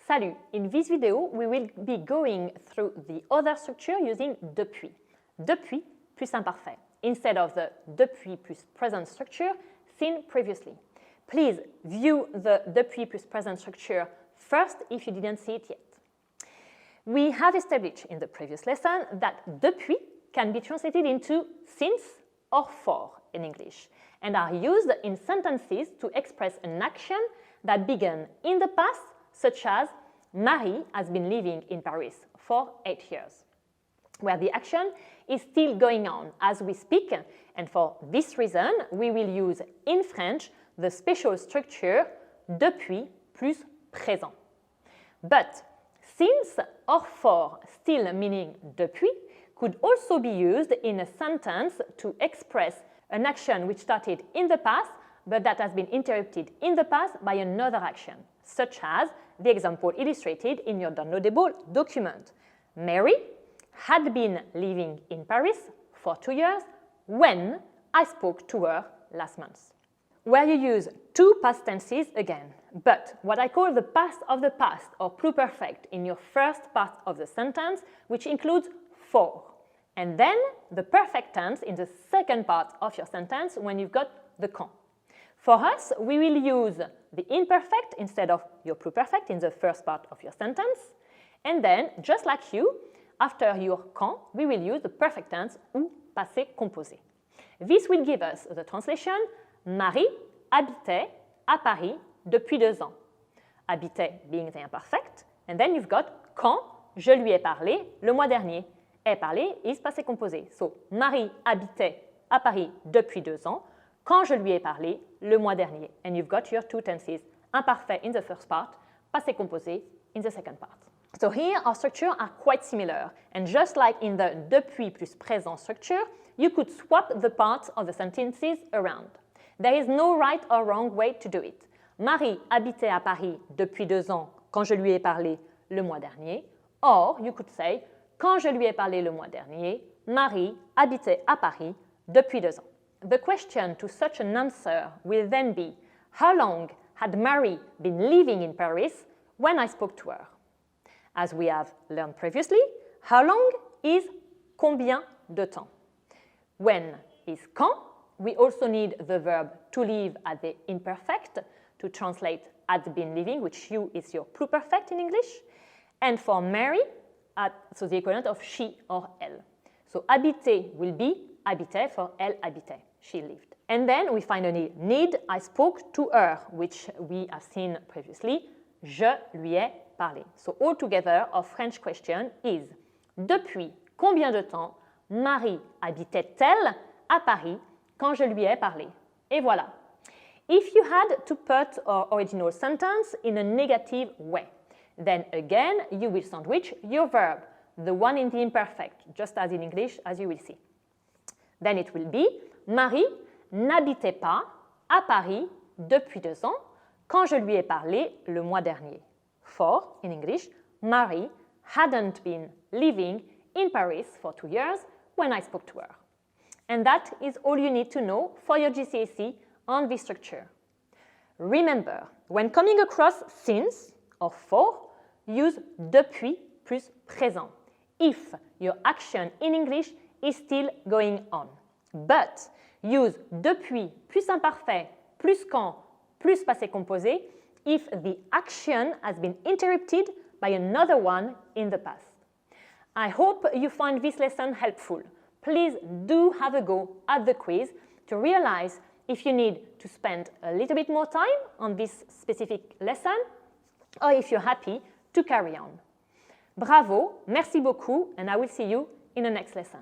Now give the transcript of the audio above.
Salut! In this video, we will be going through the other structure using depuis. Depuis plus imparfait, instead of the depuis plus present structure seen previously. Please view the depuis plus present structure first if you didn't see it yet. We have established in the previous lesson that depuis can be translated into since or for in English and are used in sentences to express an action that began in the past, such as Marie has been living in Paris for 8 years, where the action is still going on as we speak, and for this reason, we will use in French the special structure depuis plus présent. But since or for, still meaning depuis, could also be used in a sentence to express an action which started in the past but that has been interrupted in the past by another action, such as the example illustrated in your downloadable document. Mary had been living in Paris for 2 years when I spoke to her last month. Where you use two past tenses again, but what I call the past of the past or pluperfect in your first part of the sentence, which includes for, and then the perfect tense in the second part of your sentence when you've got the quand. For us, we will use the imperfect instead of your pluperfect in the first part of your sentence, and then, just like you, after your quand, we will use the perfect tense ou passé composé. This will give us the translation Marie habitait à Paris depuis 2 ans. Habitait being the imperfect, and then you've got quand je lui ai parlé le mois dernier. Ai parlé is passé composé. So, Marie habitait à Paris depuis 2 ans. Quand je lui ai parlé le mois dernier. And you've got your two tenses, imparfait in the first part, passé composé in the second part. So here our structures are quite similar. And just like in the depuis plus présent structure, you could swap the parts of the sentences around. There is no right or wrong way to do it. Marie habitait à Paris depuis 2 ans quand je lui ai parlé le mois dernier. Or, you could say, quand je lui ai parlé le mois dernier, Marie habitait à Paris depuis 2 ans. The question to such an answer will then be, how long had Marie been living in Paris when I spoke to her? As we have learned previously, how long is combien de temps? When is quand? We also need the verb to live at the imperfect to translate had been living, which you is your pluperfect in English. And for Mary, so the equivalent of she or elle. So habiter will be habitait for elle habitait, she lived. And then we finally need I spoke to her, which we have seen previously, je lui ai parlé. So altogether, our French question is, depuis combien de temps Marie habitait-elle à Paris quand je lui ai parlé? Et voilà. If you had to put our original sentence in a negative way, then again you will sandwich your verb, the one in the imperfect, just as in English, as you will see. Then it will be Marie n'habitait pas à Paris depuis 2 ans quand je lui ai parlé le mois dernier. For, in English, Marie hadn't been living in Paris for 2 years when I spoke to her. And that is all you need to know for your GCSE on this structure. Remember, when coming across since or for, use depuis plus présent if your action in English is still going on. But use depuis plus imparfait plus quand plus passé composé if the action has been interrupted by another one in the past. I hope you find this lesson helpful. Please do have a go at the quiz to realize if you need to spend a little bit more time on this specific lesson or if you're happy to carry on. Bravo, merci beaucoup, and I will see you in the next lesson.